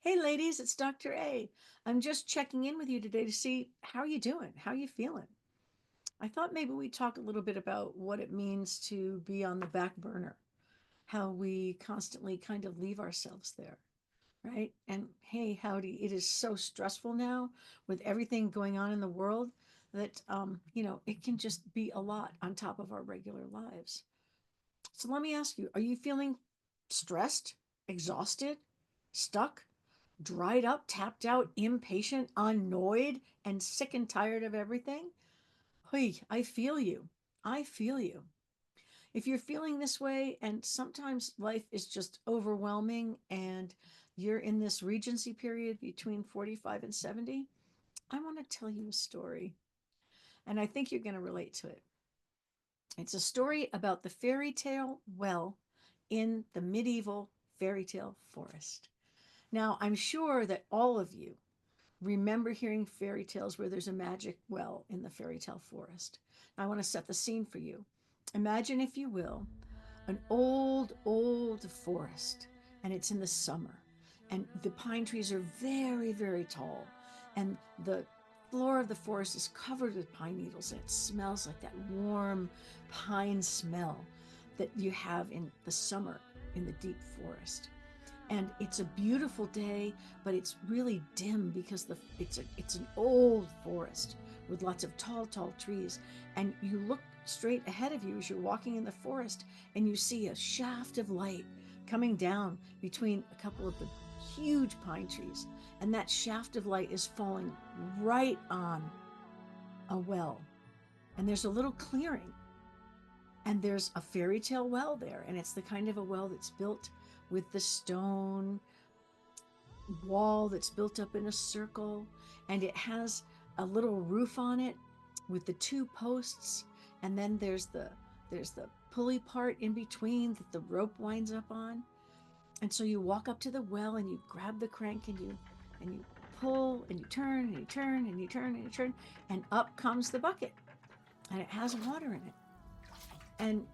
Hey ladies, it's Dr. A. I'm just checking in with you today to see how you doing? How you feeling? I thought maybe we'd talk a little bit about what it means to be on the back burner, how we constantly kind of leave ourselves there, right? And hey, howdy, it is so stressful now with everything going on in the world that it can just be a lot on top of our regular lives. So let me ask you, are you feeling stressed, exhausted, stuck? Dried up, tapped out, impatient, annoyed, and sick and tired of everything? Hey, I feel you. I feel you. If you're feeling this way, and sometimes life is just overwhelming, and you're in this regency period between 45 and 70, I want to tell you a story, and I think you're going to relate to it. It's a story about the fairy tale well in the medieval fairy tale forest. Now, I'm sure that all of you remember hearing fairy tales where there's a magic well in the fairy tale forest. I want to set the scene for you. Imagine, if you will, an old forest, and it's in the summer, and the pine trees are very, very tall, and the floor of the forest is covered with pine needles, and it smells like that warm pine smell that you have in the summer in the deep forest. And it's a beautiful day, but it's really dim because it's an old forest with lots of tall trees. And you look straight ahead of you as you're walking in the forest, and you see a shaft of light coming down between a couple of the huge pine trees, and that shaft of light is falling right on a well. And there's a little clearing, and there's a fairy tale well there, and it's the kind of a well that's built with the stone wall that's built up in a circle, and it has a little roof on it with the two posts, and then there's the pulley part in between that the rope winds up on. And so you walk up to the well, and you grab the crank, and you pull, and you turn, and you turn, and you turn, and you turn, and up comes the bucket, and it has water in it. And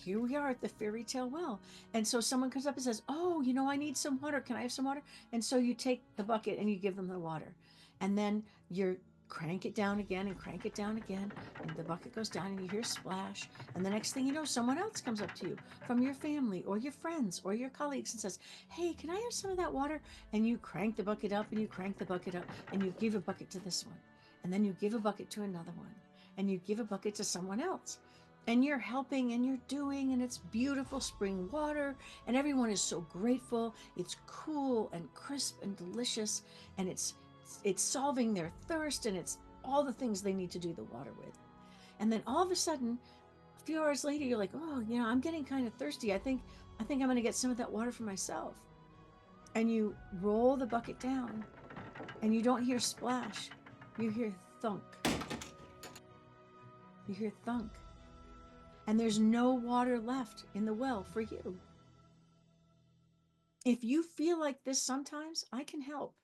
here we are at the fairy tale well. And so someone comes up and says, "Oh, I need some water. Can I have some water?" And so you take the bucket and you give them the water. And then you crank it down again and crank it down again. And the bucket goes down, and you hear splash. And the next thing you know, someone else comes up to you from your family or your friends or your colleagues and says, "Hey, can I have some of that water?" And you crank the bucket up, and you crank the bucket up, and you give a bucket to this one. And then you give a bucket to another one. And you give a bucket to someone else, and you're helping, and you're doing, and it's beautiful spring water, and everyone is so grateful. It's cool and crisp and delicious, and it's solving their thirst, and it's all the things they need to do the water with. And then all of a sudden, a few hours later, you're like, "Oh, I'm getting kind of thirsty. I think I'm going to get some of that water for myself." And you roll the bucket down, and you don't hear splash, you hear thunk. You hear thunk. And there's no water left in the well for you. If you feel like this sometimes, I can help.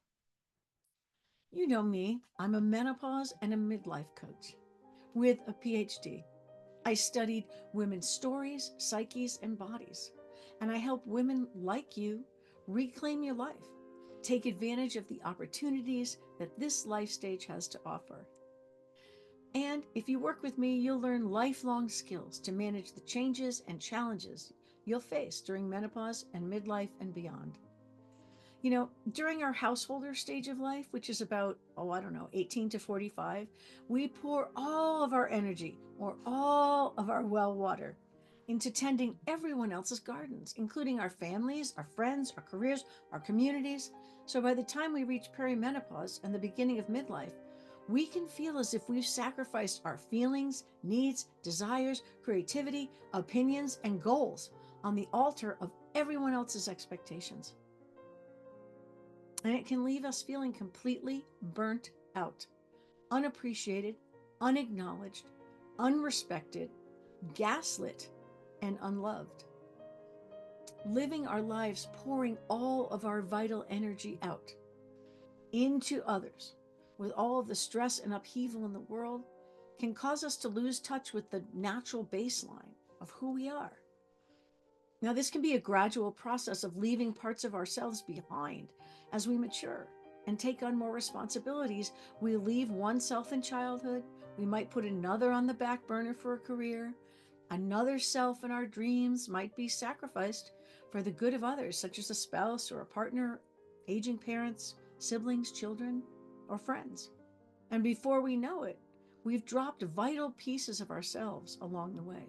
You know me, I'm a menopause and a midlife coach with a PhD. I studied women's stories, psyches, and bodies, and I help women like you reclaim your life, take advantage of the opportunities that this life stage has to offer. And if you work with me, you'll learn lifelong skills to manage the changes and challenges you'll face during menopause and midlife and beyond. During our householder stage of life, which is about, I don't know, 18 to 45, we pour all of our energy or all of our well water into tending everyone else's gardens, including our families, our friends, our careers, our communities. So by the time we reach perimenopause and the beginning of midlife, we can feel as if we've sacrificed our feelings, needs, desires, creativity, opinions, and goals on the altar of everyone else's expectations. And it can leave us feeling completely burnt out, unappreciated, unacknowledged, unrespected, gaslit, and unloved. Living our lives pouring all of our vital energy out into others with all of the stress and upheaval in the world can cause us to lose touch with the natural baseline of who we are. Now, this can be a gradual process of leaving parts of ourselves behind As we mature and take on more responsibilities, we leave one self in childhood. We might put another on the back burner for a career. Another self in our dreams might be sacrificed for the good of others, such as a spouse or a partner, aging parents, siblings, children, or friends. And before we know it, we've dropped vital pieces of ourselves along the way.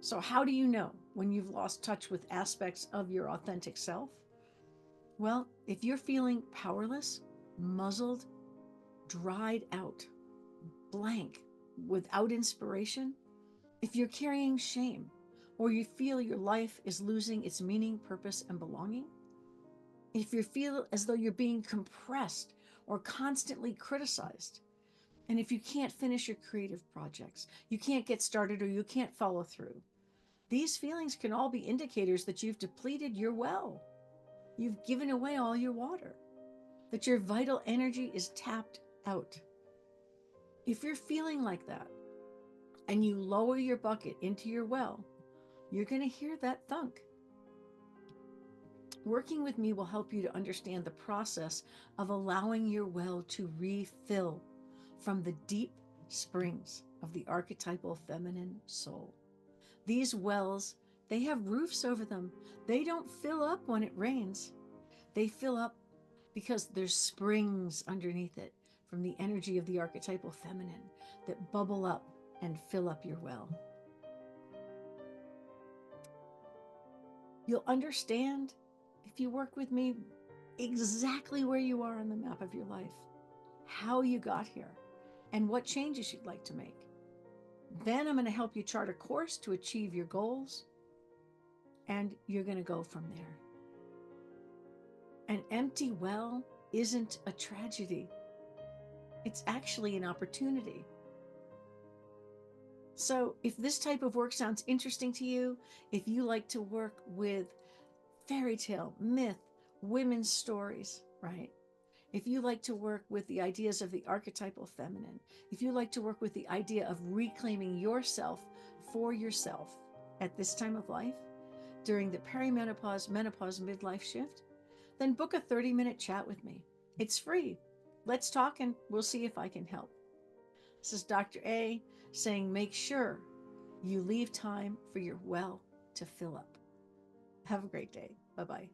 So, how do you know when you've lost touch with aspects of your authentic self? Well, if you're feeling powerless, muzzled, dried out, blank, without inspiration, if you're carrying shame, or you feel your life is losing its meaning, purpose, and belonging, if you feel as though you're being compressed or constantly criticized, and if you can't finish your creative projects, you can't get started, or you can't follow through, these feelings can all be indicators that you've depleted your well. You've given away all your water, that your vital energy is tapped out. If you're feeling like that and you lower your bucket into your well, you're going to hear that thunk. Working with me will help you to understand the process of allowing your well to refill from the deep springs of the archetypal feminine soul. These wells, they have roofs over them. They don't fill up when it rains. They fill up because there's springs underneath it from the energy of the archetypal feminine that bubble up and fill up your well. You'll understand, if you work with me, exactly where you are on the map of your life, how you got here, and what changes you'd like to make. Then I'm going to help you chart a course to achieve your goals, and you're going to go from there. An empty well isn't a tragedy. It's actually an opportunity. So if this type of work sounds interesting to you, if you like to work with fairy tale, myth, women's stories, right? If you like to work with the ideas of the archetypal feminine, if you like to work with the idea of reclaiming yourself for yourself at this time of life, during the perimenopause, menopause, midlife shift, then book a 30-minute chat with me. It's free. Let's talk and we'll see if I can help. This is Dr. A saying, make sure you leave time for your well to fill up. Have a great day. Bye-bye.